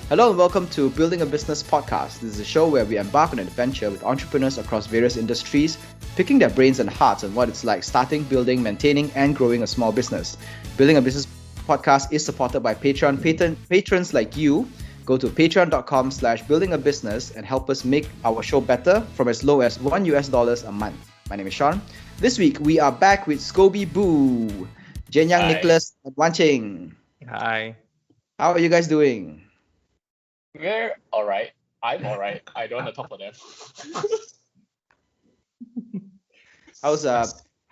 Hello and welcome to Building a Business podcast. This is a show where we embark on an adventure with entrepreneurs across various industries, picking their brains and hearts on what it's like starting, building, maintaining, and growing a small business. Building a Business podcast is supported by Patreon. Patrons like you, go to patreon.com/buildingabusiness and help us make our show better from as low as $1 a month. My name is Sean. This week we are back with Scoby Boo, Jenyang Nicholas, and Wan Ching. Hi. How are you guys doing? We're all right. I'm all right. I don't want to talk for them. How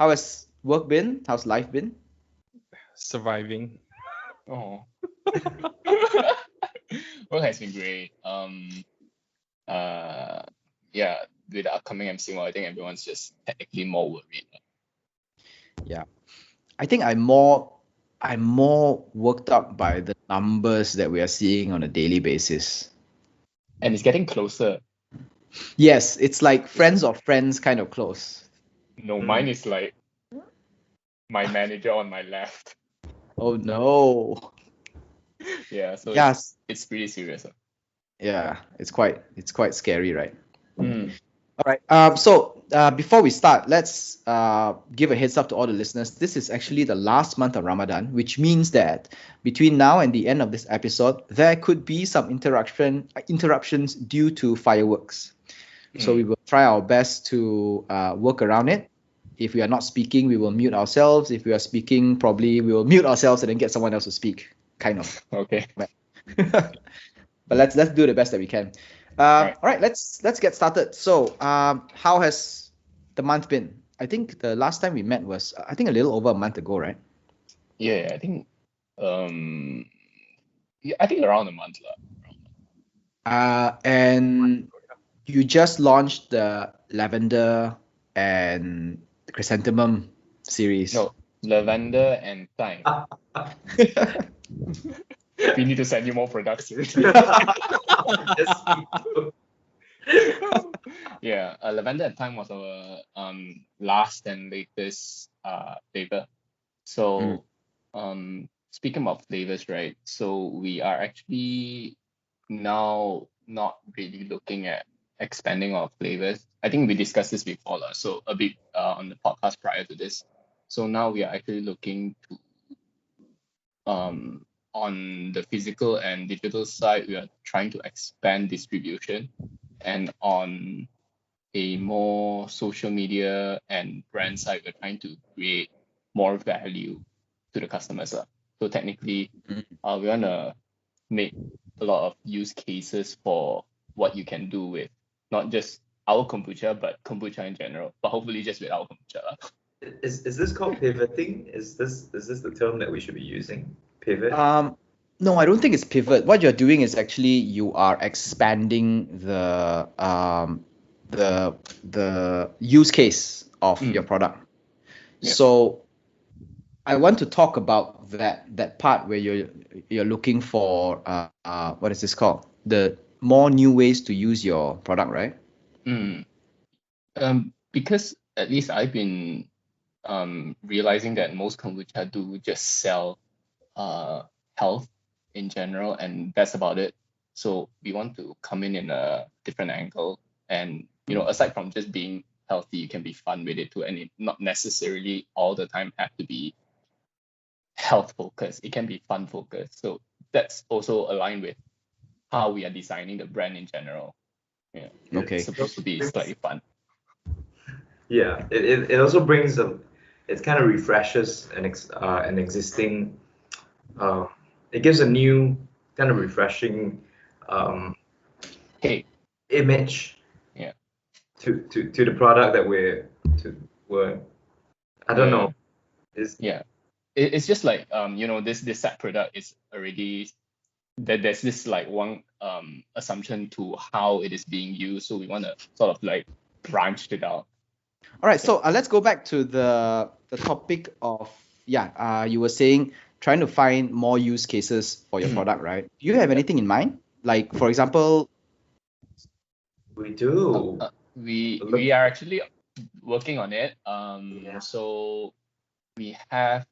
has work been? How's life been? Surviving. Oh. Work has been great. Yeah, with the upcoming MCO, I think everyone's just technically more worried. Yeah. I think I'm more worked up by the numbers that we are seeing on a daily basis. And it's getting closer. Yes, it's like friends of friends kind of close. No, mine is like my manager on my left. Oh no. Yeah, so Yes. it's pretty serious. Yeah, it's quite scary, right? Mm. All right. So before we start, let's give a heads up to all the listeners. This is actually the last month of Ramadan, which means that between now and the end of this episode, there could be some interruptions due to fireworks. So we will try our best to work around it. If we are not speaking, we will mute ourselves. If we are speaking, probably we will mute ourselves and then get someone else to speak. Kind of. Okay. But let's do the best that we can. All right, let's get started. So, how has the month been? I think the last time we met was a little over a month ago, right? Yeah, I think I think around a month. And you just launched the Lavender and Chrysanthemum series. No, lavender and thyme. We need to send you more products. Yeah, lavender and thyme was our last and latest flavor. So speaking of flavors, right? So we are actually now not really looking at expanding our flavors. I think we discussed this before, so a bit on the podcast prior to this. So now we are actually looking to on the physical and digital side, we are trying to expand distribution, and on a more social media and brand side, we're trying to create more value to the customers. So technically, we want to make a lot of use cases for what you can do with not just our kombucha, but kombucha in general, but hopefully just with our kombucha. Is this called pivoting? Is this the term that we should be using? Pivot? No, I don't think it's pivot. What you're doing is actually you are expanding the use case of your product. Yeah. So I want to talk about that part where you're looking for what is this called? The more new ways to use your product, right? Because at least I've been realizing that most kombucha do just sell health in general, and that's about it. So we want to come in a different angle, and aside from just being healthy, you can be fun with it too, and it not necessarily all the time have to be health focused. It can be fun focused. So that's also aligned with how we are designing the brand in general. Yeah. Okay. It's supposed to be slightly fun. Yeah, it also brings it kind of refreshes an existing. It gives a new kind of refreshing image. Yeah. To the product that we're I don't know. It's just like this set product is already that there's this like one assumption to how it is being used, so we want to sort of like branch it out. All right, so let's go back to the topic of you were saying trying to find more use cases for your product, right? Do you have anything in mind? Like, for example, we do. We are actually working on it. So we have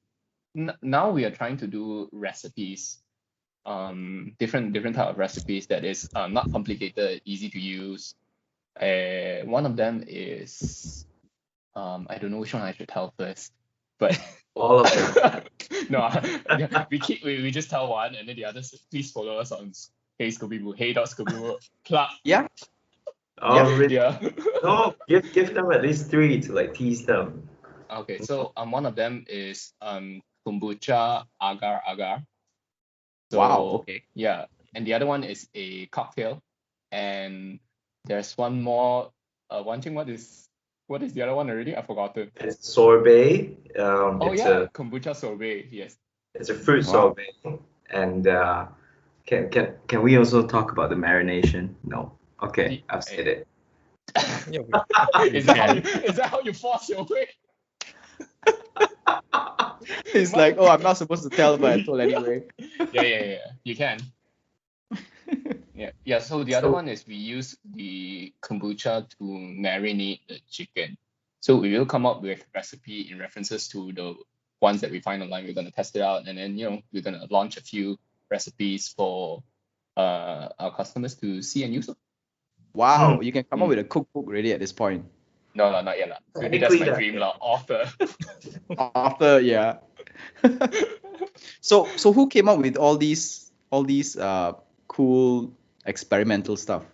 now we are trying to do recipes different type of recipes that is not complicated, easy to use. One of them is I don't know which one I should tell first, but All of them. no, we just tell one, and then the others please follow us on Hey Scoby Boo, Hey.Scoby Boo, plug. Yeah. Oh, really? Yeah. No, give them at least three to like tease them. Okay, so one of them is kombucha agar agar. So, Wow, okay. Yeah, and the other one is a cocktail, and there's one more. One thing. What is the other one already? I forgot it. It's sorbet. Oh It's yeah, kombucha sorbet. Yes. a fruit Wow. sorbet. And can we also talk about the marination? No. Okay, I've said it. Yeah, Is that how you force your way? It's like, oh, I'm not supposed to tell, but I told anyway. Yeah. You can. Yeah. So the other So- one is we use the kombucha to marinate the chicken. So we will come up with recipe in references to the ones that we find online. We're gonna test it out, and then we're gonna launch a few recipes for our customers to see and use. Wow, you can come up with a cookbook already at this point. No, not yet. Maybe that's Technically my that- dream, author. After, yeah. So who came up with all these cool experimental stuff?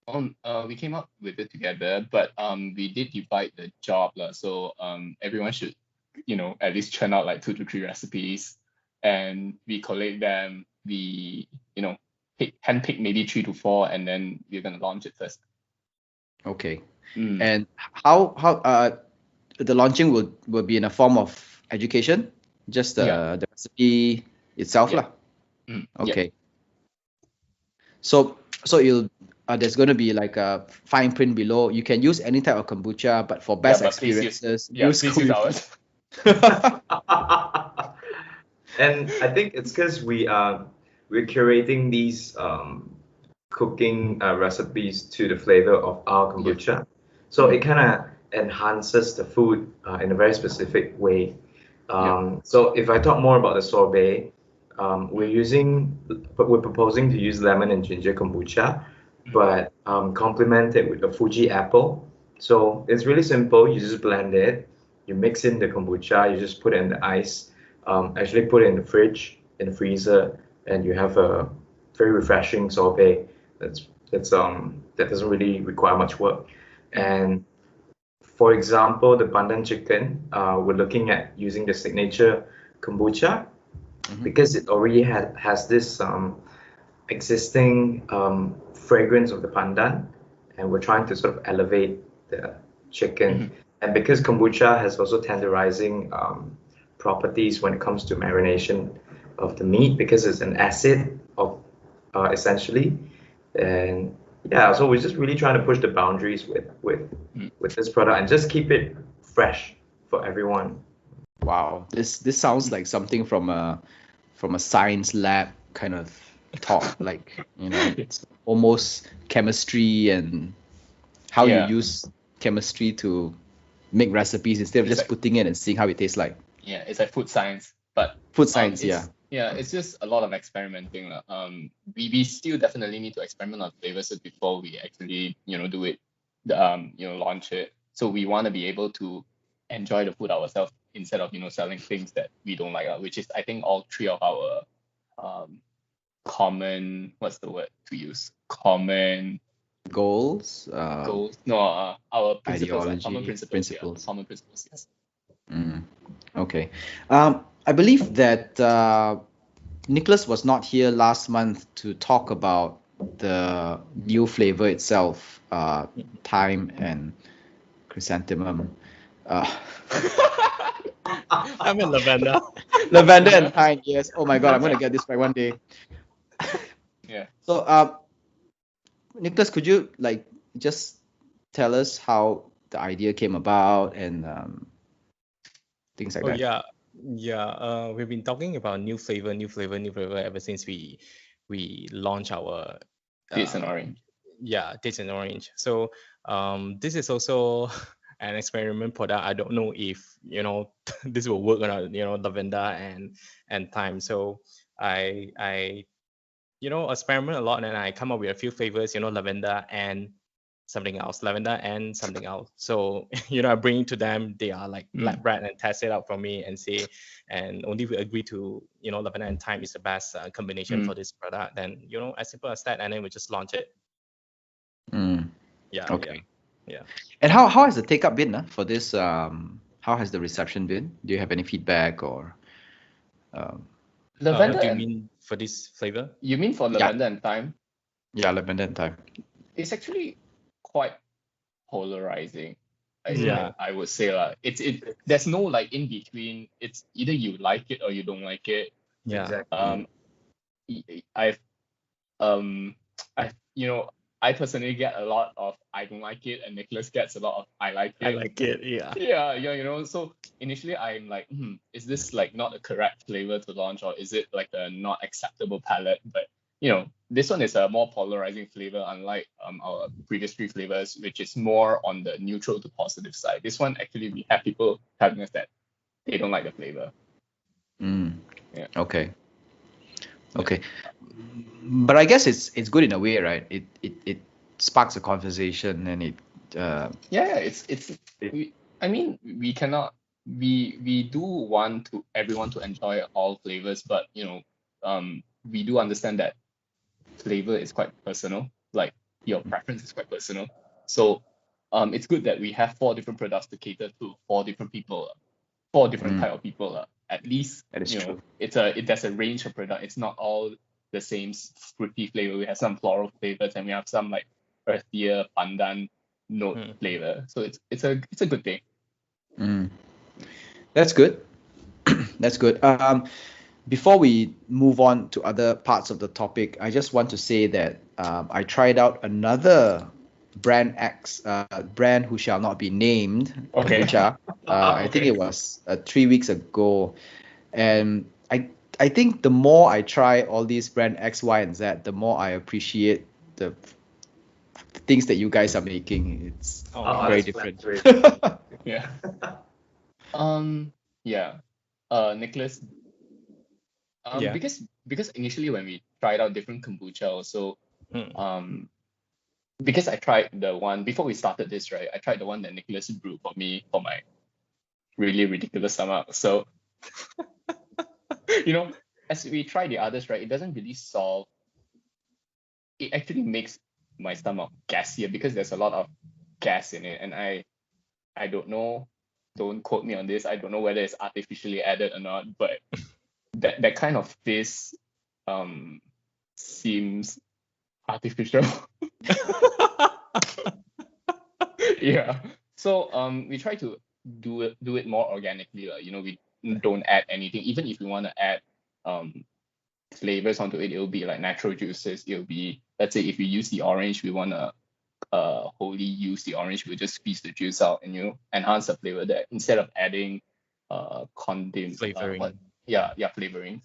We came up with it together, but we did divide the job so everyone should at least churn out like 2 to 3 recipes, and we collate them. We handpick maybe 3 to 4, and then we're gonna launch it first. Okay. Mm. And how the launching will be in a form of education, just Yeah. the recipe itself, Yeah. lah. Yeah. Okay. So you'll there's going to be like a fine print below. You can use any type of kombucha, but for best Yeah, but please use- experiences, Please use Scoby. ours. And I think it's because we're curating these cooking recipes to the flavor of our kombucha, so it kind of enhances the food in a very specific way. So if I talk more about the sorbet, we're proposing to use lemon and ginger kombucha, but complement it with the Fuji apple. So it's really simple. You just blend it, you mix in the kombucha, you just put it in the ice, actually put it in the fridge, in the freezer, and you have a very refreshing sorbet. That doesn't really require much work. And for example, the pandan chicken, we're looking at using the signature kombucha because it already has this existing fragrance of the pandan, and we're trying to sort of elevate the chicken. And because kombucha has also tenderizing properties when it comes to marination of the meat, because it's an acid of essentially. And yeah, so we're just really trying to push the boundaries with this product and just keep it fresh for everyone. Wow, this sounds like something from a science lab kind of talk. Like, it's almost chemistry and how Yeah. you use chemistry to make recipes instead of It's just like- putting it and seeing how it tastes like. Yeah, it's like food science, but Food science, it's, it's just a lot of experimenting. We still definitely need to experiment on flavors before we actually do it, launch it. So we want to be able to enjoy the food ourselves instead of selling things that we don't like, which is I think all 3 of our common, what's the word to use, common Goals. goals. No, our principles, Ideology, common principles. principles. Yeah, common principles. Yes. Okay. I believe that Nicholas was not here last month to talk about the new flavor itself, thyme and chrysanthemum. I'm in lavender. Lavender and thyme, yes. Oh my God, I'm gonna get this right one day. Yeah. So, Nicholas, could you just tell us how the idea came about and things like Oh that? yeah. We've been talking about new flavor ever since we launched our Dates and orange. Yeah, dates and orange. So this is also an experiment product. I don't know if this will work or not. Lavender and thyme. So I experiment a lot, and I come up with a few flavors, lavender and something else, lavender and something else. So, I bring it to them. They are like black bread and test it out for me and say, and only we agree to, lavender and thyme is the best combination for this product. Then, as simple as that, and then we just launch it. Yeah. Okay. Yeah. And how has the take up been for this? How has the reception been? Do you have any feedback or? Lavender Do you and mean for this flavor? you mean for lavender and thyme? Yeah, lavender and thyme. It's actually quite polarizing. Yeah. I would say there's no like in between. It's either you like it or you don't like it. Yeah. Exactly. I've I personally get a lot of I don't like it, and Nicholas gets a lot of I like it. I like it. Yeah. Yeah. So initially I'm like, is this like not a correct flavor to launch, or is it like a not acceptable palette? But this one is a more polarizing flavor, unlike our previous 3 flavors, which is more on the neutral to positive side. This one actually we have people telling us that they don't like the flavor. Yeah. Okay. But I guess it's good in a way, right? It sparks a conversation, and it. We do want everyone to enjoy all flavors, but we do understand that flavor is quite personal. Like your preference is quite personal. So it's good that we have 4 different products to cater to 4 different people, 4 different type of people. At least That is true. there's a range of product. It's not all the same fruity flavor. We have some floral flavors, and we have some like earthier pandan note flavor. So it's a good thing. That's good. That's good. Before we move on to other parts of the topic, I just want to say that I tried out another brand X, brand who shall not be named, kombucha. I think it was 3 weeks ago, and I think the more I try all these brand X, Y, and Z, the more I appreciate the things that you guys are making. It's very different. Yeah. Nicholas. Because initially when we tried out different kombucha also, because I tried the one before we started this, right? I tried the one that Nicholas brewed for me for my really ridiculous stomach. So as we try the others, right, it doesn't really solve. It actually makes my stomach gassier because there's a lot of gas in it, and I don't know. Don't quote me on this. I don't know whether it's artificially added or not, but that kind of fizz seems artificial. Yeah. So we try to do it more organically. We don't add anything. Even if we want to add flavors onto it, it'll be like natural juices. It'll be, let's say if we use the orange, we want to wholly use the orange, we'll just squeeze the juice out and enhance the flavor there instead of adding flavoring. Flavoring.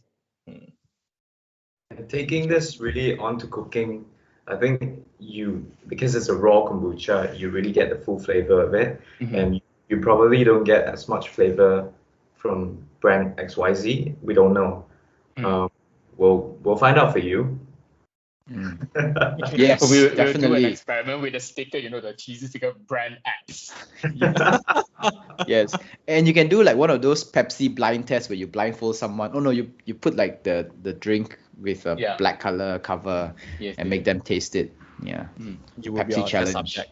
And taking this really onto cooking, I think because it's a raw kombucha, you really get the full flavor of it, and you probably don't get as much flavor from brand XYZ. We don't know. We'll find out for you. Yes, we'll definitely. do an experiment with a sticker, the cheesy sticker brand X. Yes, and you can do like one of those Pepsi blind tests where you blindfold someone. Oh no, you put like the drink with a black color cover and make them taste it. Yeah, You will be Pepsi our challenge. test subject.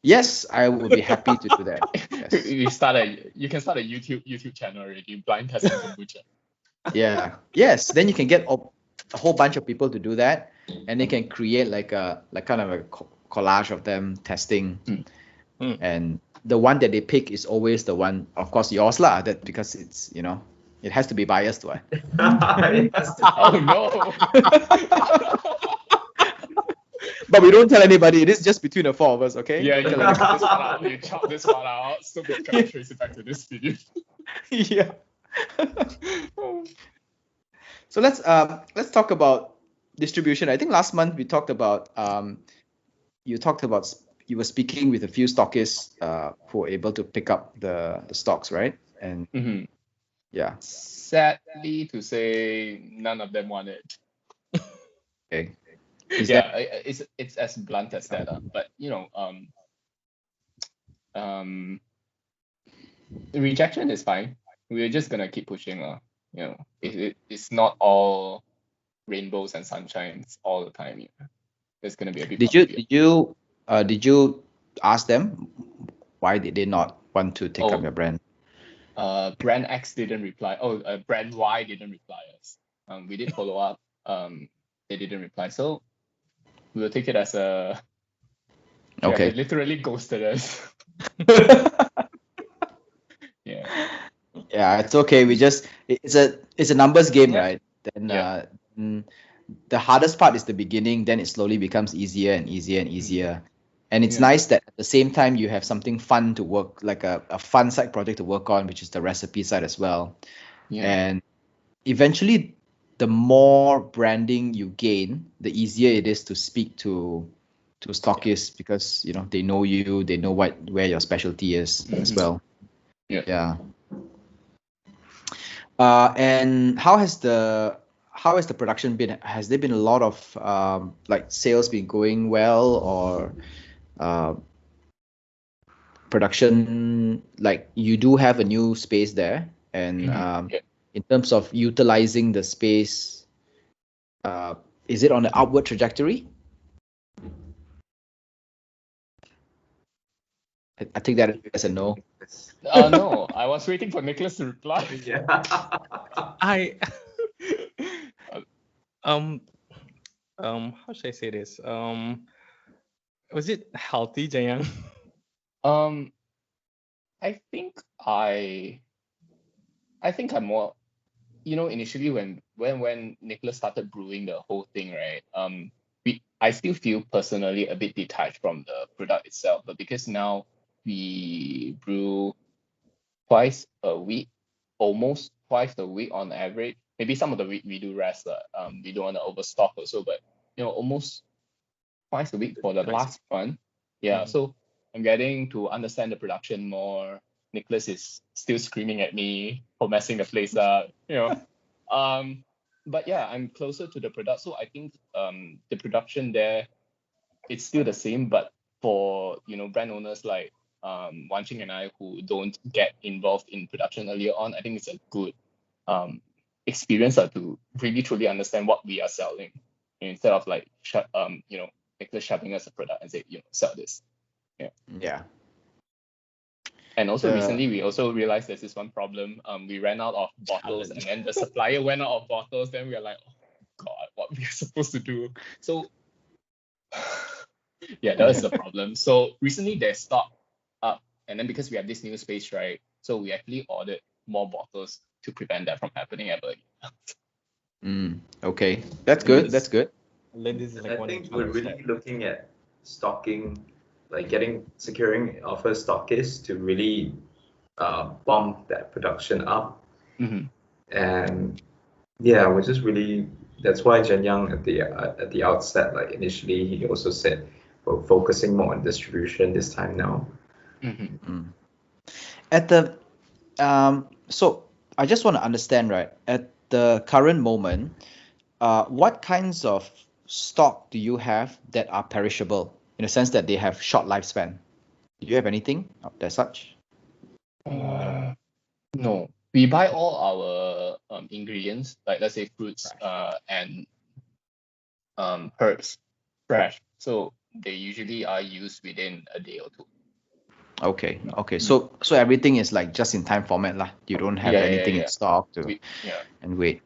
Yes, I would be happy to do that. Yes. You can start a YouTube channel already, blind testing kombucha. Yeah. Yes. Then you can get a whole bunch of people to do that, and they can create like kind of a collage of them testing, and the one that they pick is always the one, of course, yours lah. That because it's it has to be biased, right? Oh no! But we don't tell anybody. It is just between the 4 of us, okay? Yeah, you can cut this part out. You chop this part out. So we can trace it back to this video. Yeah. So let's talk about distribution. I think last month we talked about you were speaking with a few stockists who were able to pick up the stocks, right? And yeah. Sadly to say, none of them wanted. Okay. Is that It's as blunt as that. But the rejection is fine. We're just gonna keep pushing. It's not all rainbows and sunshines all the time. There's gonna be a bit did bumpy. did you ask them why did they not want to take up your brand? Brand X didn't reply. Brand Y didn't reply us. We did follow up. They didn't reply. So we'll take it as a Okay. they literally ghosted us. Yeah. Yeah, it's okay. It's a numbers game, Yeah. right? Then Yeah. the hardest part is the beginning, then it slowly becomes easier and easier and easier. And it's Yeah. nice that at the same time you have something fun to work, like a fun side project to work on, which is the recipe side as well. Yeah. And eventually the more branding you gain, the easier it is to speak to stockists because they know you, they know where your specialty is as well. Yeah. Yeah. And how has the production been? Has there been a lot of like sales been going well, or production, like you do have a new space there, and Yeah. in terms of utilizing the space, is it on an upward trajectory? I think that is a no. No, I was waiting for Nicholas to reply. Yeah. I how should I say this? Was it healthy, Jayang? I think I'm more, initially when Nicholas started brewing the whole thing, right? I still feel personally a bit detached from the product itself, but because now we brew twice a week, almost twice a week on average. Maybe some of the week we do rest, we don't want to overstock also, but almost twice a week for the last one. Yeah, so I'm getting to understand the production more. Nicholas is still screaming at me for messing the place up, But yeah, I'm closer to the product, so I think the production there, it's still the same, but for brand owners like Wan Ching and I who don't get involved in production earlier on, I think it's a good experience to really truly understand what we are selling instead of like Nicholas shoving us a product and say sell this. Yeah. And also recently we also realized there's this one problem. We ran out of bottles and then the supplier went out of bottles. Then we are like, oh God, what we are supposed to do? So yeah, that was the problem. So recently they stocked up, and then because we have this new space, right? So we actually ordered more bottles to prevent that from happening ever again. Okay, that's good. That's good. This is like I think we're really looking at stocking, like securing our first stockists to really bump that production up. And yeah, we're just really, that's why Jen Yang at the outset, like initially, he also said we're focusing more on distribution this time now. At the so I just want to understand, right? At the current moment, what kinds of stock do you have that are perishable in the sense that they have short lifespan? Do you have anything of that such? No, we buy all our ingredients, like let's say fruits and herbs fresh. So they usually are used within a day or two. Okay. So everything is like just in time format lah. You don't have anything in stock and wait.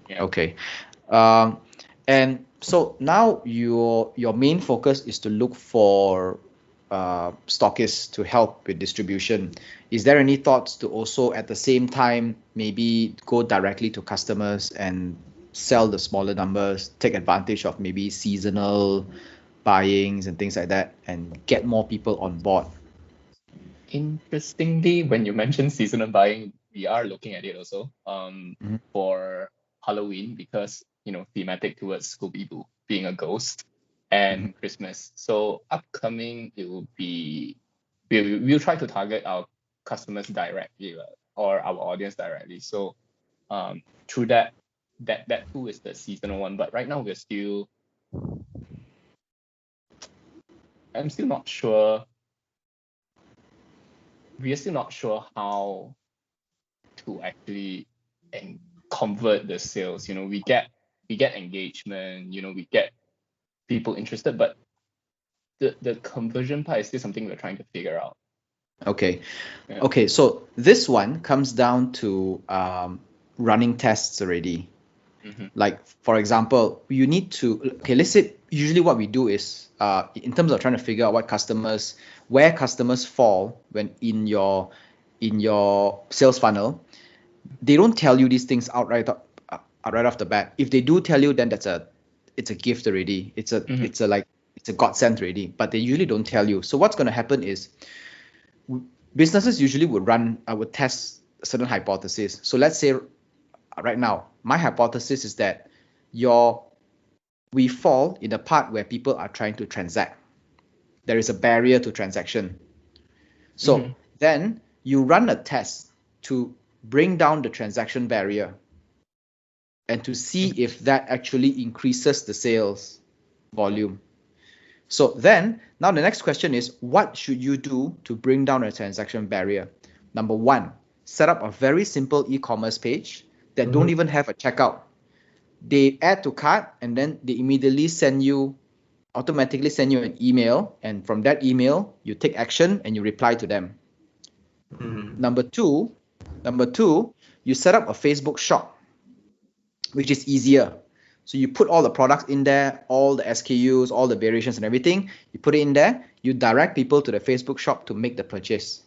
Yeah. Okay. And so now your main focus is to look for stockists to help with distribution. Is there any thoughts to also at the same time maybe go directly to customers and sell the smaller numbers, take advantage of maybe seasonal buyings and things like that, and get more people on board? Interestingly, when you mention seasonal buying, we are looking at it also for Halloween because thematic towards Scoby being a ghost and Christmas. So upcoming it will be we'll try to target our customers directly or our audience directly. So through that that too is the seasonal one. But right now I'm still not sure. We are still not sure how to actually convert the sales. We get engagement. We get people interested, but the conversion part is still something we're trying to figure out. Okay. Yeah. Okay, so this one comes down to running tests already. Like, for example, you need to, okay, let's say usually what we do is, in terms of trying to figure out where customers fall when in your sales funnel, they don't tell you these things right off the bat. If they do tell you, then it's a gift already. It's a godsend already, but they usually don't tell you. So what's going to happen is businesses usually would test certain hypotheses. So let's say right now, my hypothesis is that we fall in the part where people are trying to transact. There is a barrier to transaction. So then you run a test to bring down the transaction barrier and to see if that actually increases the sales volume. So then, now the next question is, what should you do to bring down a transaction barrier? Number one, set up a very simple e-commerce page that don't even have a checkout. They add to cart and then they immediately automatically send you an email, and from that email, you take action and you reply to them. Number two, you set up a Facebook shop, which is easier. So you put all the products in there, all the SKUs, all the variations and everything. You put it in there. You direct people to the Facebook shop to make the purchase.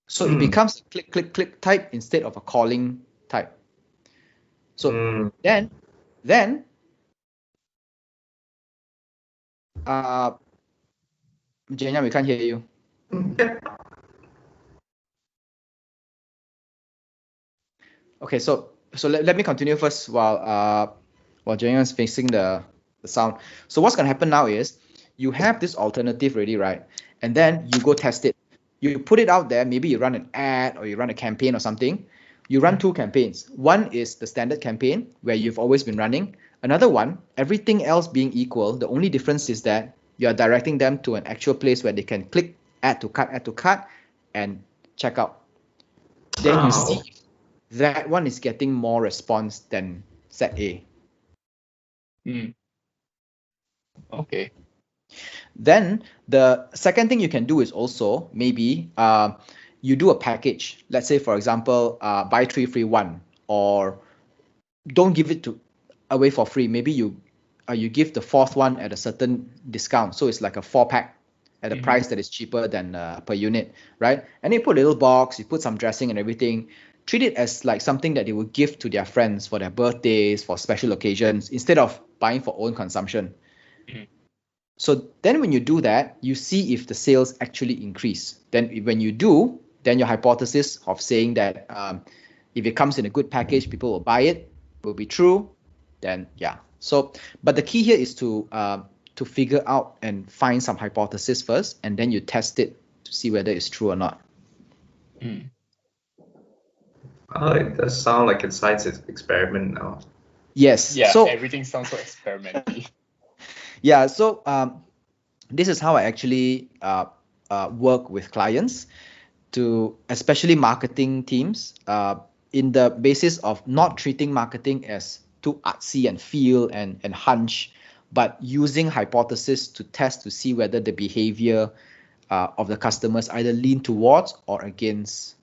So it becomes a click, click, click type instead of a calling type. So then, Jenya, we can't hear you. Okay, so let me continue first while Jenya is fixing the sound. So what's gonna happen now is you have this alternative ready, right? And then you go test it. You put it out there. Maybe you run an ad or you run a campaign or something. You run two campaigns. One is the standard campaign where you've always been running. Another one, everything else being equal, the only difference is that you are directing them to an actual place where they can click add to cart, and check out. Then you see that one is getting more response than set A. Okay. Then the second thing you can do is also maybe you do a package. Let's say, for example, buy 3 free 1, or don't give it away for free. Maybe you give the fourth one at a certain discount. So it's like a 4-pack at a price that is cheaper than per unit, right? And you put a little box, you put some dressing and everything. Treat it as like something that they will give to their friends for their birthdays, for special occasions, instead of buying for own consumption. So then when you do that, you see if the sales actually increase. Then when you do, then your hypothesis of saying that if it comes in a good package, people will buy it, will be true. Then yeah. So, but the key here is to figure out and find some hypothesis first, and then you test it to see whether it's true or not. Oh, it does sound like a science experiment now. Yes. Yeah, so everything sounds so experimental. Yeah, so this is how I actually work with clients, especially marketing teams, in the basis of not treating marketing as too artsy and feel and hunch, but using hypothesis to test to see whether the behavior of the customers either lean towards or against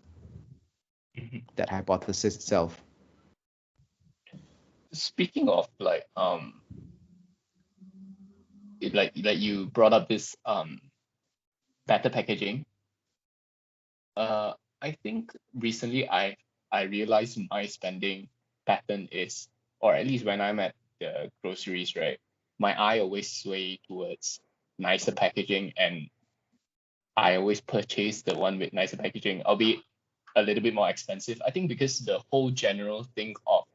that hypothesis itself. Speaking of like you brought up this better packaging. I think recently I realized my spending pattern is, or at least when I'm at the groceries, right, my eye always sway towards nicer packaging, and I always purchase the one with nicer packaging, albeit a little bit more expensive. I think because the whole general thing of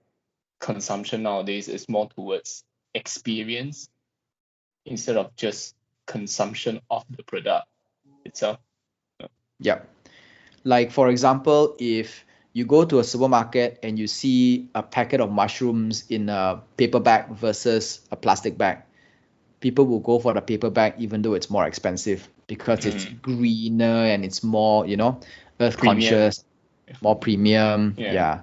consumption nowadays is more towards experience instead of just consumption of the product itself. Yeah. Like, for example, if you go to a supermarket and you see a packet of mushrooms in a paper bag versus a plastic bag, people will go for the paper bag even though it's more expensive because it's greener and it's more, earth conscious, more premium. Yeah.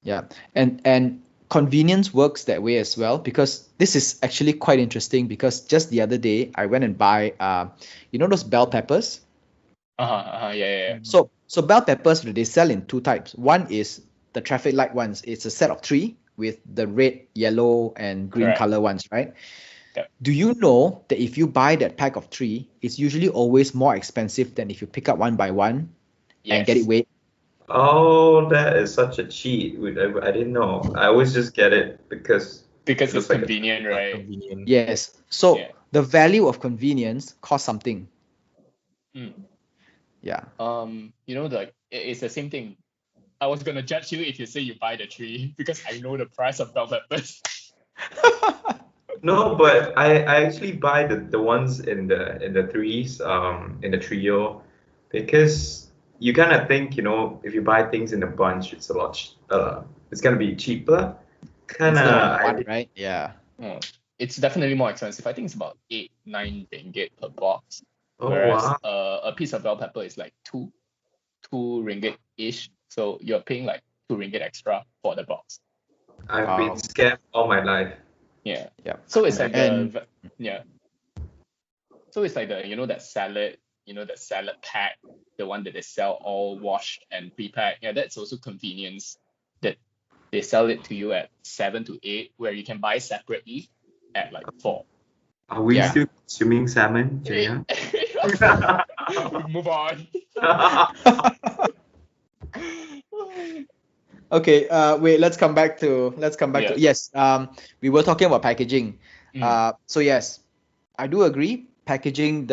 Yeah. And convenience works that way as well, because this is actually quite interesting, because just the other day I went and buy those bell peppers. Yeah. So bell peppers, they sell in two types. One is the traffic light ones. It's a set of 3 with the red, yellow, and green Correct. color ones, right? Yep. Do you know that if you buy that pack of 3, it's usually always more expensive than if you pick up one by one and get it Yes. weighed? Oh, that is such a cheat. I didn't know. I always just get it because Because it it's looks like convenient, right? Convenient. Yes. So Yeah. the value of convenience costs something. Mm. Yeah. Like it's the same thing. I was gonna judge you if you say you buy the 3 because I know the price of bell peppers. No, but I actually buy the ones in the threes, in the trio, because you kind of think, if you buy things in a bunch, it's gonna be cheaper. Kind Instead of of, one, right? Yeah. It's definitely more expensive. I think it's about 8-9 ringgit per box. oh Whereas wow. a piece of bell pepper is like two ringgit ish. So you're paying like 2 ringgit extra for the box. I've been scammed all my life. Yeah. Yeah. So it's like And So it's like that salad, that salad pack, the one that they sell all washed and pre-packed. Yeah, that's also convenience that they sell it to you at 7 to 8, where you can buy separately at like 4. Are we Yeah. still consuming salmon, Jaya? Move on. Okay, wait, let's come back to yes, we were talking about packaging. So yes, I do agree, packaging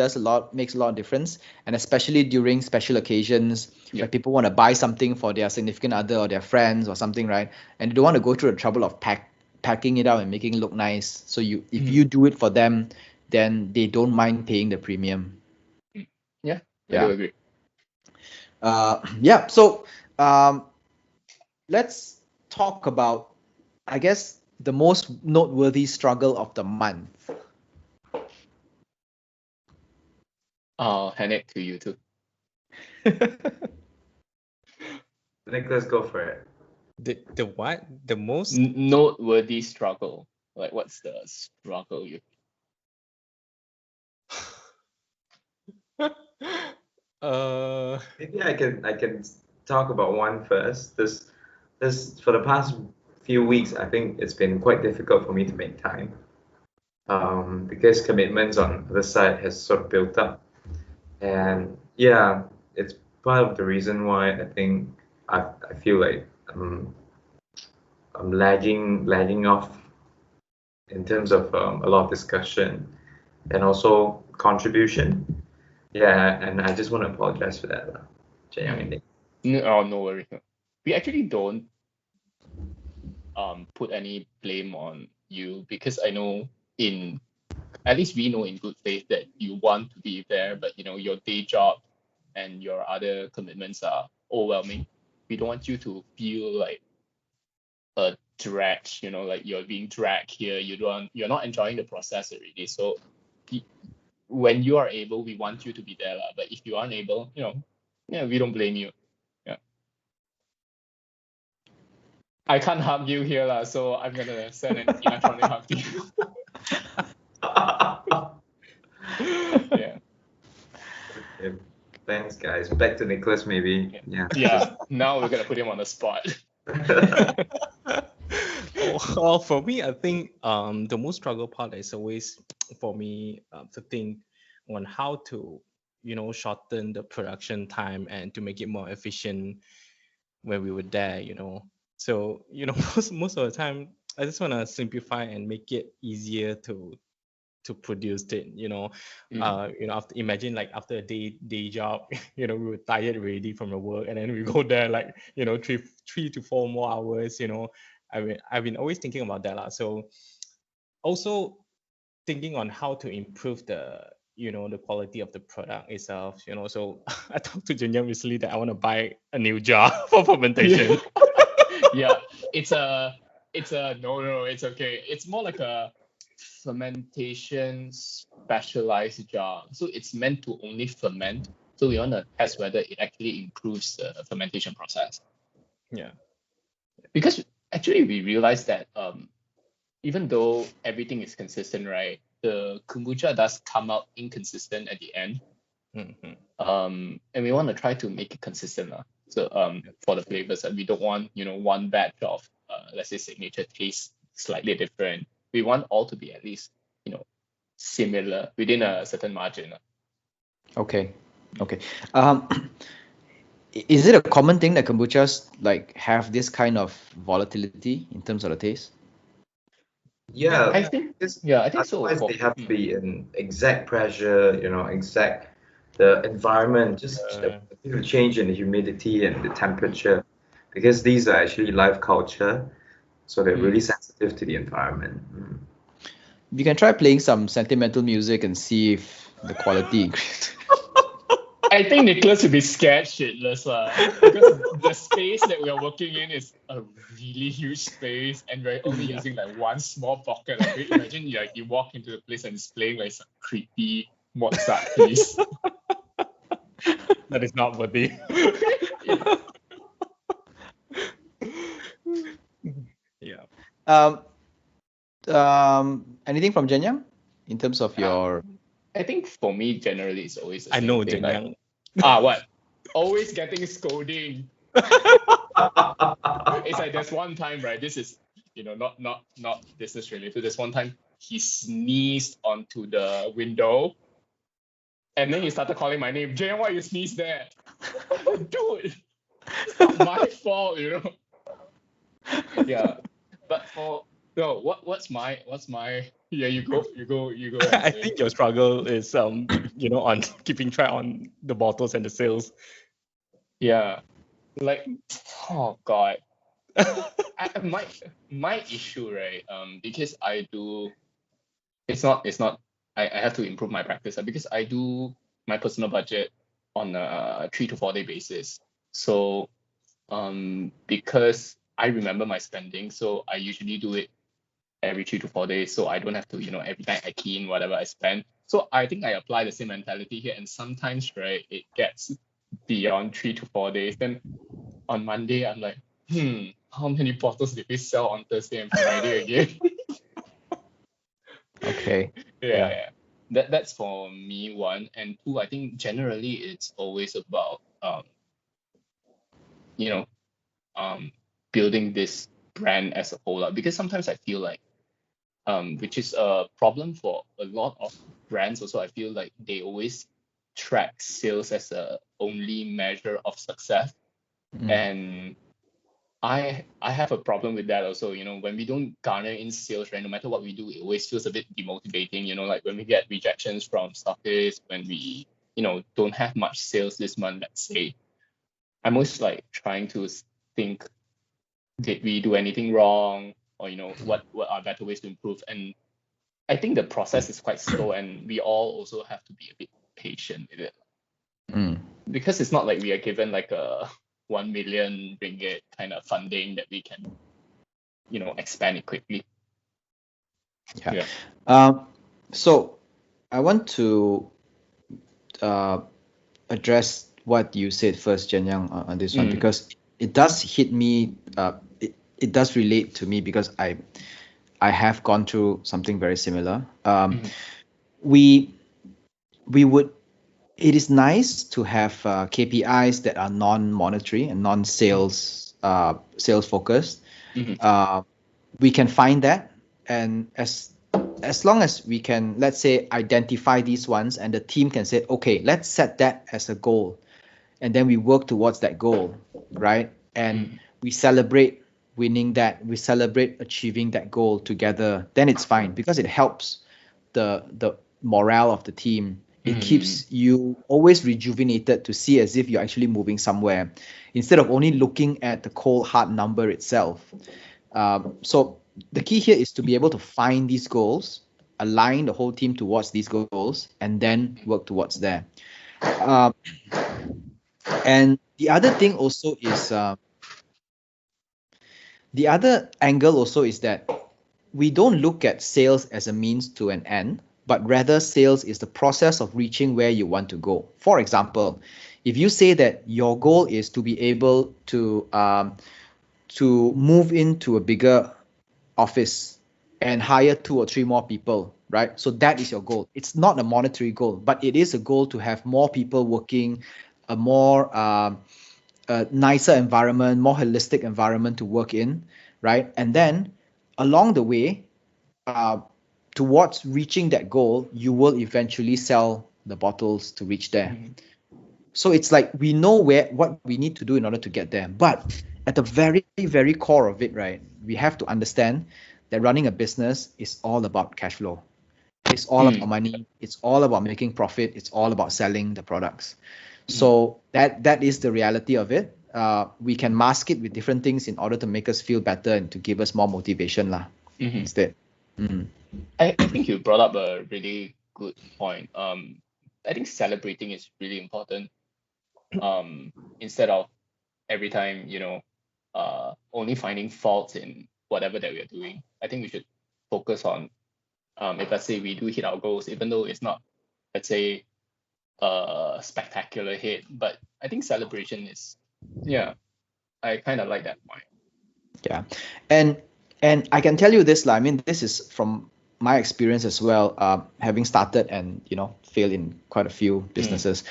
makes a lot of difference, and especially during special occasions where people want to buy something for their significant other or their friends or something, right? And they don't want to go through the trouble of packing it out and making it look nice. So if you do it for them, then they don't mind paying the premium. I do agree. So let's talk about, I guess, the most noteworthy struggle of the month. I'll hand it to you too. Nicholas, go for it. The what? The most? Noteworthy struggle. Like, what's the struggle you? Maybe I can talk about one first. This for the past few weeks, I think it's been quite difficult for me to make time. Because commitments on the side has sort of built up, and yeah, it's part of the reason why I think I feel like I'm lagging off in terms of a lot of discussion and also contribution. Yeah, and I just want to apologize for that, genuinely. No worries. We actually don't put any blame on you, because I know at least we know in good faith that you want to be there, but your day job and your other commitments are overwhelming. We don't want you to feel like a drag, like you're being dragged here. You're not enjoying the process already. So when you are able, we want you to be there. But if you aren't able, we don't blame you. Yeah. I can't hug you here, so I'm gonna send an electronic hug to you. Yeah. Okay. Thanks, guys. Back to Nicholas, maybe. Yeah. Now we're gonna put him on the spot. Well, for me, I think the most struggle part is always for me to think on how to shorten the production time and to make it more efficient when we were there. So most of the time I just want to simplify and make it easier to produce it. After, imagine like after a day job, we were tired already from the work, and then we go there like 3 to 4 more hours. I've been always thinking about that. So also thinking on how to improve the the quality of the product itself. So I talked to Jinyoung recently that I want to buy a new jar for fermentation. Yeah, it's a no, it's okay. It's more like a fermentation specialized jar. So it's meant to only ferment. So we want to test whether it actually improves the fermentation process. Yeah. Because actually we realized that even though everything is consistent, right, the kombucha does come out inconsistent at the end. Mm-hmm. And we want to try to make it consistent. So for the flavors, we don't want one batch of let's say signature taste slightly different. We want all to be at least similar within a certain margin. Okay. Is it a common thing that kombuchas like have this kind of volatility in terms of the taste? Yeah, I think so. otherwise they have to be in exact pressure, exact the environment, just a little change in the humidity and the temperature, because these are actually live culture, so they're really sensitive to the environment. You can try playing some sentimental music and see if the quality increases. I think Nicholas would be scared shitless because the space that we are working in is a really huge space and we're only using like one small pocket of it. Imagine you walk into the place and it's playing like some creepy Mozart piece. That is not worthy. Yeah. Anything from Jenyang in terms of your? I think for me generally it's always the same I know thing. Jenyang. What? Always getting scolding. It's like there's one time, right? This is not business related. There's one time he sneezed onto the window, and then he started calling my name. Jay, why you sneeze there? Dude, it's not my fault, Yeah, but what's my yeah, you go. I think your struggle is on keeping track on the bottles and the sales. Yeah, like, oh god. My issue, right? Because I do, it's not. I have to improve my practice because I do my personal budget on a 3 to 4 day basis. So, because I remember my spending, so I usually do it every 3 to 4 days. So I don't have to, every time I key in whatever I spend. So I think I apply the same mentality here, and sometimes, right, it gets beyond 3 to 4 days. Then on Monday, I'm like, how many bottles did we sell on Thursday and Friday again? Okay. Yeah. That's for me, one. And two, I think generally it's always about building this brand as a whole. Because sometimes I feel like which is a problem for a lot of brands also, I feel like they always track sales as a only measure of success. And I have a problem with that also. When we don't garner in sales, right, no matter what we do, it always feels a bit demotivating. Like when we get rejections from stockists, when we don't have much sales this month, let's say, I'm always like trying to think, did we do anything wrong, or what are better ways to improve? And I think the process is quite slow, and we all also have to be a bit patient with it, because it's not like we are given like a 1 million ringgit kind of funding that we can, expand it quickly. Yeah. So I want to address what you said first, Jenyang, on this one, because it does hit me. It does relate to me because I have gone through something very similar. We would. It is nice to have KPIs that are non-monetary and non-sales sales focused. We can find that, and as long as we can, let's say, identify these ones, and the team can say, okay, let's set that as a goal, and then we work towards that goal, right? And we celebrate winning that, we celebrate achieving that goal together, then it's fine, because it helps the morale of the team. It keeps you always rejuvenated to see as if you're actually moving somewhere, instead of only looking at the cold hard number itself. So the key here is to be able to find these goals align the whole team towards these goals and then work towards there. Um, and the other thing also is the other angle also is that we don't look at sales as a means to an end, but rather sales is the process of reaching where you want to go. For example, if you say that your goal is to be able to move into a bigger office and hire 2 or 3 more people, right? So that is your goal. It's not a monetary goal, but it is a goal to have more people working, a more a nicer environment, more holistic environment to work in, right? And then along the way, uh, towards reaching that goal, you will eventually sell the bottles to reach there. Mm-hmm. So it's like we know what we need to do in order to get there. But at the very, very core of it, right, we have to understand that running a business is all about cash flow. It's all about money. It's all about making profit. It's all about selling the products. So that is the reality of it. We can mask it with different things in order to make us feel better and to give us more motivation instead. I think you brought up a really good point. I think celebrating is really important. Instead of every time, only finding faults in whatever that we are doing. I think we should focus on, if let's say we do hit our goals, even though it's not, let's say, a spectacular hit, but I think celebration is, I kind of like that point. Yeah, and I can tell you this, I mean, this is from my experience as well, having started and failed in quite a few businesses,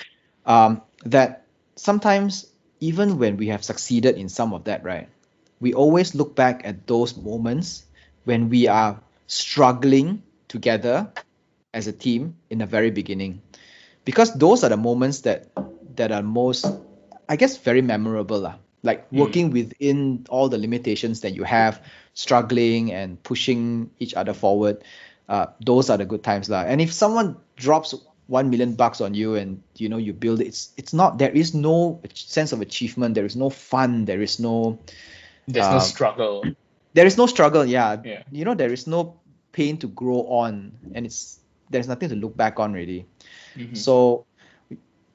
that sometimes even when we have succeeded in some of that, right, we always look back at those moments when we are struggling together as a team in the very beginning, because those are the moments that are most, I guess, very memorable, like working within all the limitations that you have, struggling and pushing each other forward. Those are the good times, and if someone drops $1 million on you and you build it, it's not, there is no sense of achievement, there is no fun, there's no struggle. There is no struggle, there is no pain to grow on, and there's nothing to look back on really. So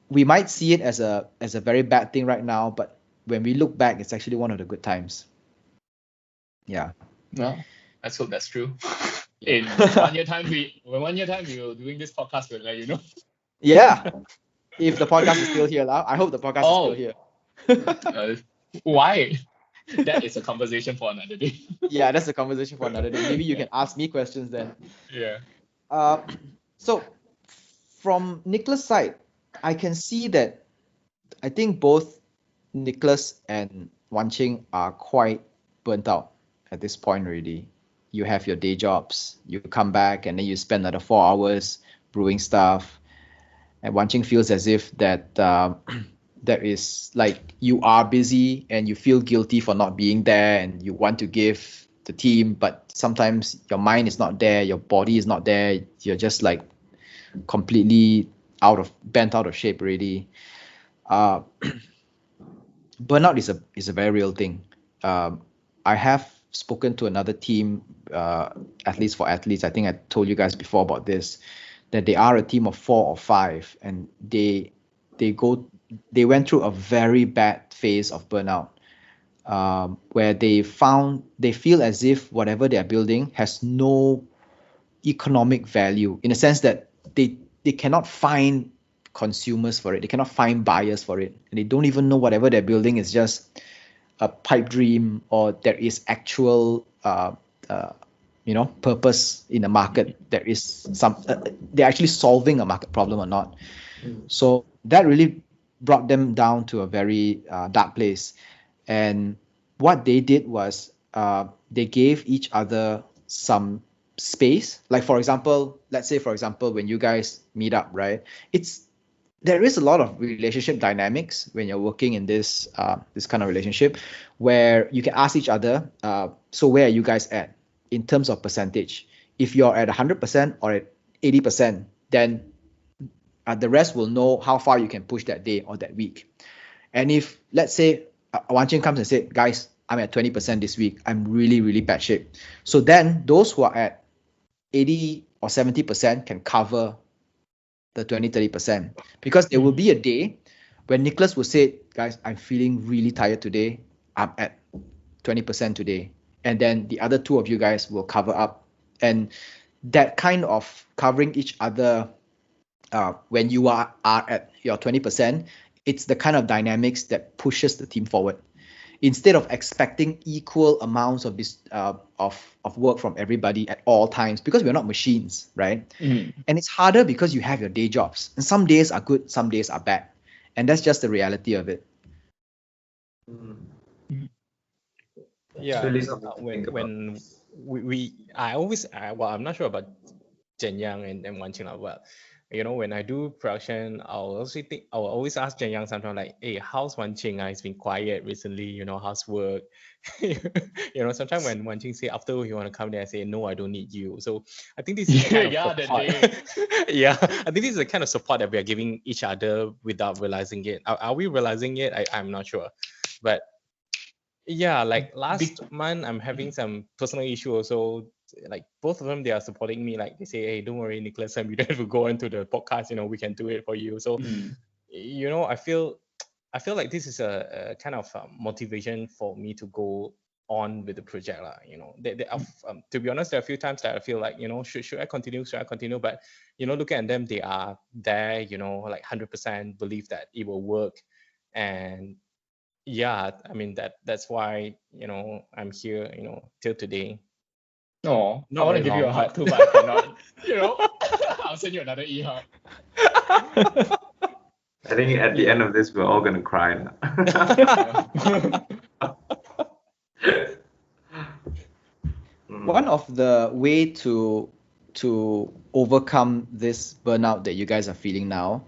we might see it as a very bad thing right now, but when we look back, it's actually one of the good times. Yeah. Well, let's hope that's true. In 1 year time, we were doing this podcast, we'll let you know. Yeah. If the podcast is still here, I hope the podcast is still here. Why? That is a conversation for another day. Yeah, that's a conversation for another day. Maybe you can ask me questions then. Yeah. So from Nicholas' side, I can see that I think both Nicholas and Wan Ching are quite burnt out at this point already. You have your day jobs, you come back and then you spend another 4 hours brewing stuff. And Wan Ching feels as if that that is like you are busy and you feel guilty for not being there and you want to give the team, but sometimes your mind is not there, your body is not there, you're just like completely bent out of shape already. Burnout is a very real thing. I have spoken to another team, athletes for athletes. I think I told you guys before about this, that they are a team of 4 or 5, and they went through a very bad phase of burnout, where they feel as if whatever they are building has no economic value, in a sense that they cannot find consumers for it, they cannot find buyers for it, and they don't even know whatever they're building is just a pipe dream, or there is actual purpose in the market. There is they're actually solving a market problem or not. So that really brought them down to a very dark place. And what they did was they gave each other some space. Like let's say for example, when you guys meet up, right? There is a lot of relationship dynamics when you're working in this kind of relationship, where you can ask each other, so where are you guys at in terms of percentage? If you're at 100% or at 80%, then the rest will know how far you can push that day or that week. And if, let's say, Wan Ching comes and said, guys, I'm at 20% this week, I'm really, really bad shape. So then those who are at 80 or 70% can cover the 20-30%. Because there will be a day when Nicholas will say, guys, I'm feeling really tired today. I'm at 20% today. And then the other two of you guys will cover up. And that kind of covering each other when you are at your 20%, it's the kind of dynamics that pushes the team forward. Instead of expecting equal amounts of this of work from everybody at all times, because we're not machines, right? Mm. And it's harder because you have your day jobs, and some days are good, some days are bad, and that's just the reality of it. Yeah, really and something to when think about. I'm not sure about Jen Yang and Wan Qing well. When I do production, I'll always ask Jen Yang sometimes like, hey, how's Wan Qing? He's been quiet recently, how's work? Sometimes when Wan Qing say after you want to come there, I say, no, I don't need you. So I think this is the kind of Yeah, that support. day. Yeah, I think this is the kind of support that we are giving each other without realizing it. Are we realizing it? I'm not sure. But yeah, like last month, I'm having some personal issue also. Like both of them, they are supporting me. Like they say, hey, don't worry, Nicholas, you don't have to go into the podcast. We can do it for you. So, I feel like this is a kind of motivation for me to go on with the project. To be honest, there are a few times that I feel like, should I continue? Should I continue? But, looking at them, they are there, like 100% believe that it will work. And yeah, I mean that's why I'm here till today. No, I Not want to very give you a long, hug but too, but I cannot. I'll send you another e-hug. I think at the end of this, we're all gonna cry now. One of the way to overcome this burnout that you guys are feeling now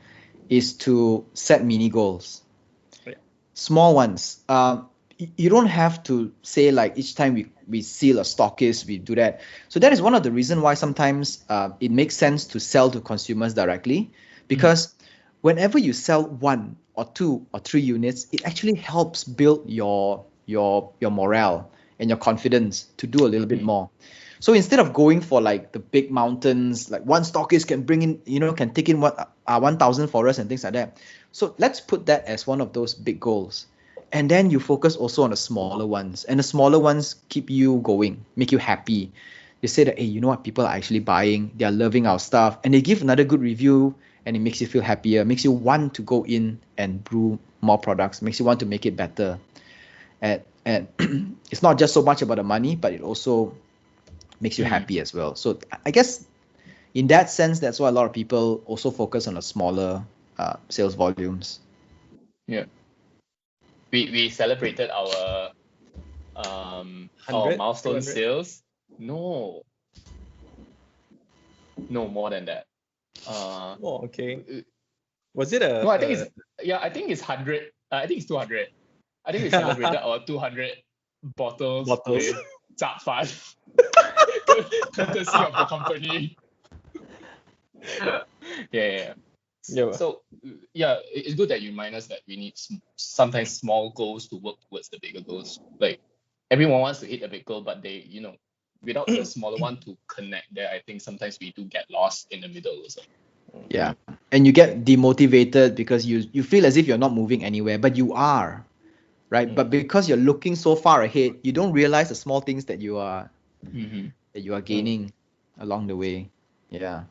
is to set mini goals. Yeah. Small ones. You don't have to say like each time we seal a stockist, we do that. So that is one of the reasons why sometimes it makes sense to sell to consumers directly, because whenever you sell 1 or 2 or 3 units, it actually helps build your morale and your confidence to do a little bit more. So instead of going for like the big mountains, like one stockist can bring in, can take in 1,000 for us and things like that. So let's put that as one of those big goals. And then you focus also on the smaller ones. And the smaller ones keep you going, make you happy. They say that, hey, you know what? People are actually buying. They're loving our stuff. And they give another good review, and it makes you feel happier, makes you want to go in and brew more products, makes you want to make it better. And it's not just so much about the money, but it also makes you happy as well. So I guess in that sense, that's why a lot of people also focus on the smaller sales volumes. Yeah. We celebrated our milestone 200? sales. No, more than that. Oh, okay. Was it a? No, I think it's 100. I think it's 200. I think we celebrated our 200 bottles. With Zap Fan. Courtesy of the company. Yeah. So it's good that you remind us that we need sometimes small goals to work towards the bigger goals. Like everyone wants to hit a big goal, but they, without the smaller one to connect there, I think sometimes we do get lost in the middle also. Yeah, and you get demotivated because you feel as if you're not moving anywhere, but you are, right? But because you're looking so far ahead, you don't realize the small things that you are gaining along the way. Yeah.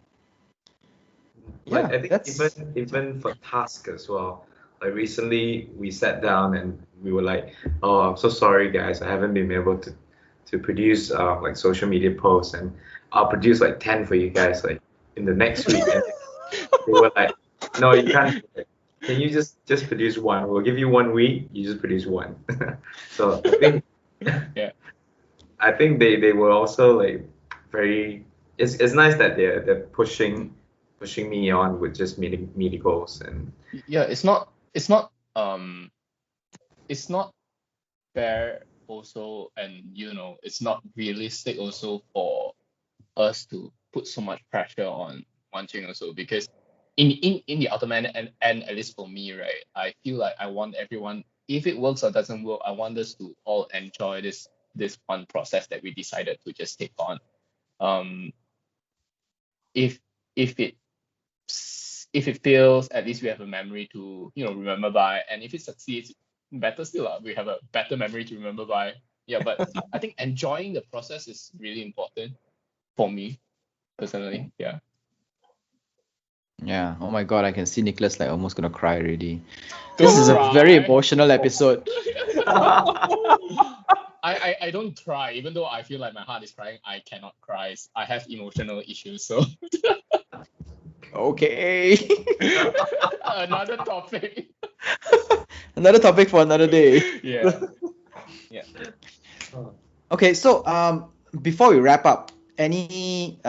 Like I think even for tasks as well. Like recently we sat down and we were like, oh, I'm so sorry guys, I haven't been able to produce like social media posts, and I'll produce like 10 for you guys like in the next week. And they were like, no, you can't. Can you just produce one? We'll give you 1 week, you just produce one. So I think I think they were also like very, it's nice that they're pushing me on with just meeting goals. And it's not fair also, and it's not realistic also for us to put so much pressure on one thing also, because in the ultimate and at least for me, right, I feel like I want everyone, if it works or doesn't work, I want us to all enjoy this fun process that we decided to just take on. if it fails, at least we have a memory to remember by, and if it succeeds, better still, we have a better memory to remember by. Yeah, but I think enjoying the process is really important for me personally. Yeah. Yeah. Oh my God, I can see Nicholas like almost gonna cry already. Don't This is a cry. very emotional episode. I don't cry, even though I feel like my heart is crying. I cannot cry. I have emotional issues, so Okay. another topic. Another topic for another day. Yeah. Yeah. Okay, so before we wrap up, any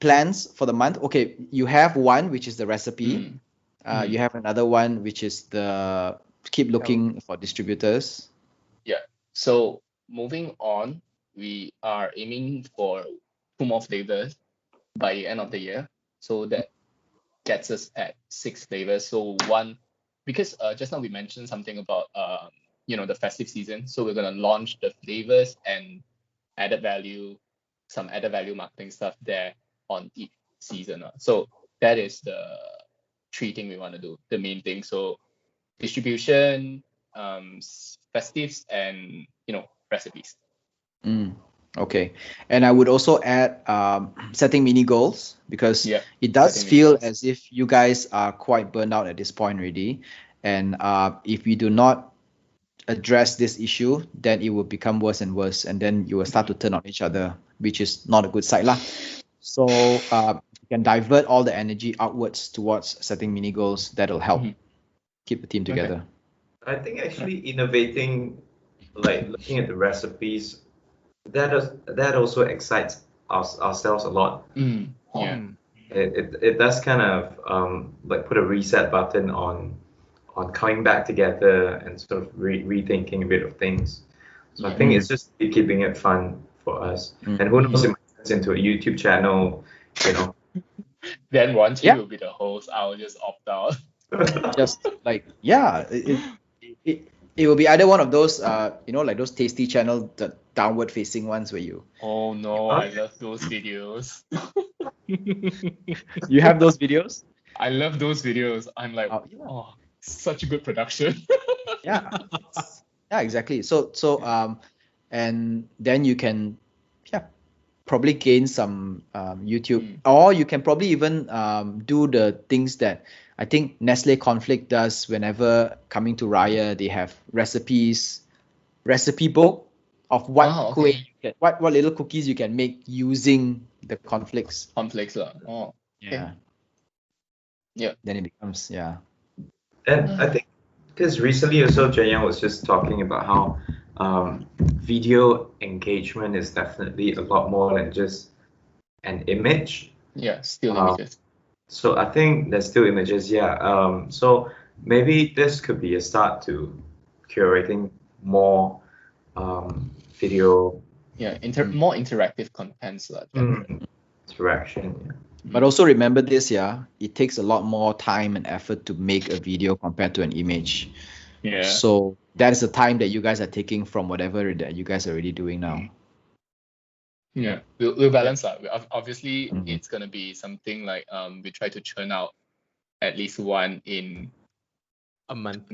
plans for the month? Okay, you have one which is the recipe. You have another one which is the keep looking for distributors. Yeah. So moving on, we are aiming for 2 more flavors by the end of the year. So that gets us at 6 flavors. So one, because just now we mentioned something about the festive season. So we're gonna launch the flavors and some added value marketing stuff there on each season. So that is the 3 thing we want to do, the main thing. So distribution, festives, and recipes. Okay, and I would also add setting mini goals, because it does setting mini feel goals. as if you guys are quite burned out at this point already, and if we do not address this issue, then it will become worse and worse, and then you will start to turn on each other, which is not a good side lah. So you can divert all the energy outwards towards setting mini goals. That'll help keep the team together. I think actually innovating, like looking at the recipes, that also excites ourselves a lot. Yeah. It does kind of like put a reset button on coming back together and sort of rethinking a bit of things. So I think it's just keeping it fun for us. And who knows, it might turn into a YouTube channel, Then once he will be the host, I'll just opt out. Just like, it will be either one of those like those tasty channel, the downward facing ones where you Oh no, I love those videos. you have those videos. I love those videos. I'm like, such a good production. Yeah, exactly. So and then you can probably gain some YouTube, or you can probably even do the things that I think Nestle Conflict does whenever coming to Raya. They have recipe book of what what little cookies you can make using the conflicts. Oh. Yeah. Yeah. Then it becomes And I think because recently also Yang was just talking about how video engagement is definitely a lot more than just an image. Yeah, still images. So I think there's still images, so maybe this could be a start to curating more video. Yeah, more interactive contents. Interaction, But also remember this, it takes a lot more time and effort to make a video compared to an image. Yeah. So that is the time that you guys are taking from whatever that you guys are already doing now. Yeah, we'll balance that. Obviously, it's gonna be something like we try to churn out at least one in a month.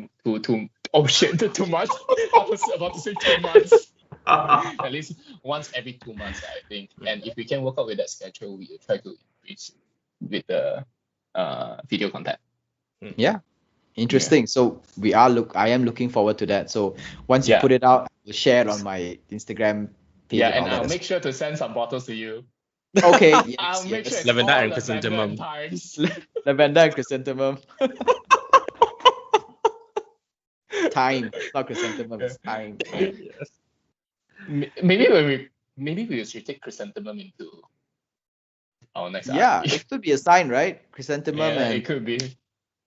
Oh shit, 2 months. I was about to say 2 months. At least once every 2 months, I think. And if we can work out with that schedule, we will try to increase with the video content. Yeah, interesting. So I am looking forward to that. So once you put it out, I'll share it on my Instagram page. Yeah, and I'll make sure to send some bottles to you. Okay. I'll make sure it's lavender all and chrysanthemum. Times. Lavender and chrysanthemum. Time, not chrysanthemum. It's time. Maybe we should take chrysanthemum into our next. It could be a sign, right? Chrysanthemum and it could be.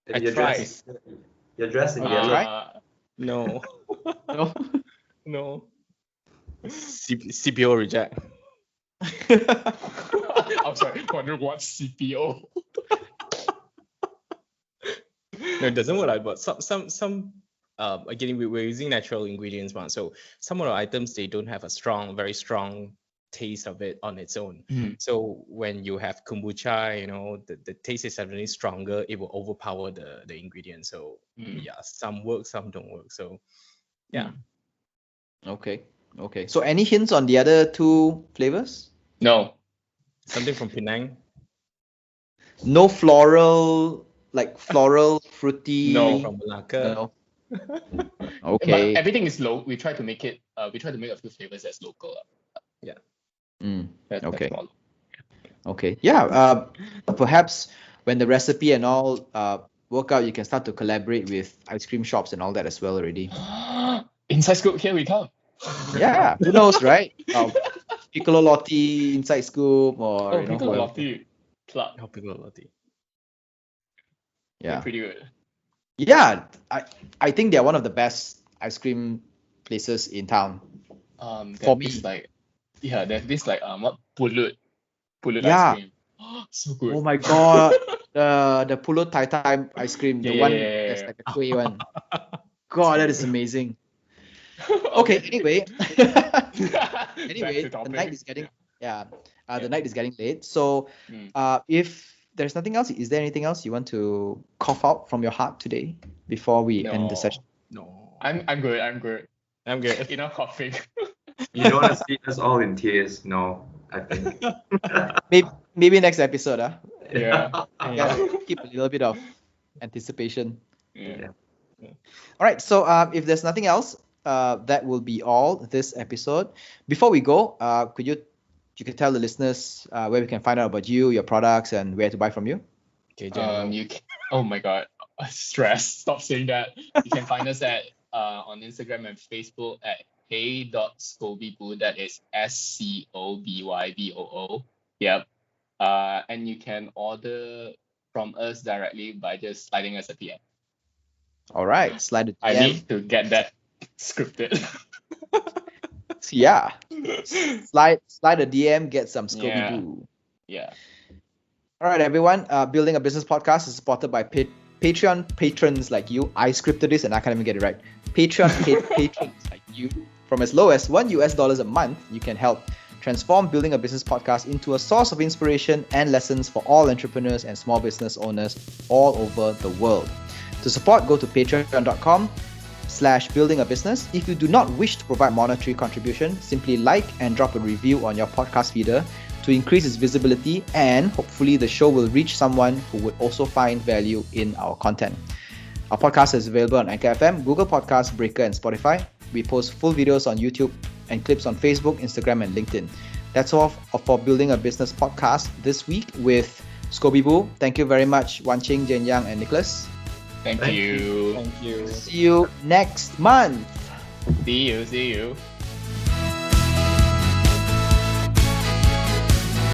You're dressed in yellow. No. No. No. CPO reject. I'm sorry, wondering what's CPO. No, it doesn't work like that. But some again we're using natural ingredients, so some of the items they don't have a very strong taste of it on its own. Mm. So when you have kombucha, the taste is suddenly stronger. It will overpower the ingredients. So yeah, some work, some don't work. So yeah. Okay. So any hints on the other two flavors? No. Something from Penang. No floral, fruity. No. From Malacca. No. But Okay. everything is low. We try to make it. We try to make a few flavors that's local. Yeah. That's Okay. all. Okay. Yeah. Perhaps when the recipe and all work out, you can start to collaborate with ice cream shops and all that as well already. Inside Scoop, here we come. Yeah. Who knows, right? Piccolo Lotti, Inside Scoop, or Oh, Piccolo whoever. Lotti. Plug. Help people Lotti. They're Yeah. pretty good. Yeah. I think they're one of the best ice cream places in town. For me. There's this what pulut Yeah. ice cream. So good. Oh my god. The Pulut Tai Tai ice cream, the one Yeah. that's like a kueh one. God, that is amazing. Okay, anyway. Anyway, the night is getting the night is getting late. So if there's nothing else, is there anything else you want to cough out from your heart today before we end the session? No. I'm good. I'm good. Enough coughing. You don't want to see us all in tears. No, I think. Maybe next episode, Yeah. keep a little bit of anticipation. Yeah. All right, so if there's nothing else, that will be all this episode. Before we go, you could tell the listeners where we can find out about you, your products, and where to buy from you? Okay, Jen. You can, oh my god, stress. Stop saying that. You can find us at on Instagram and Facebook at hey.scobyboo. That is SCOBYBOO. Yep. And you can order from us directly by just sliding us a PM. All right, slide it. I need to get that scripted. Yeah. Slide a DM, get some Scoby-Doo. Yeah. All right, everyone. Building a Business Podcast is supported by Patreon patrons like you. I scripted this and I can't even get it right. Patreon patrons like you. From as low as $1 a month, you can help transform Building a Business Podcast into a source of inspiration and lessons for all entrepreneurs and small business owners all over the world. To support, go to patreon.com/buildingabusiness. If you do not wish to provide monetary contribution, simply like and drop a review on your podcast feeder to increase its visibility, and hopefully the show will reach someone who would also find value in our content. Our podcast is available on Anchor FM, Google Podcasts, Breaker, and Spotify. We post full videos on YouTube and clips on Facebook, Instagram, and LinkedIn. That's all for Building a Business Podcast this week with Scoby-Boo. Thank you very much, Wan Ching, Jen Yang, and Nicholas. Thank you. Thank you. See you next month. See you.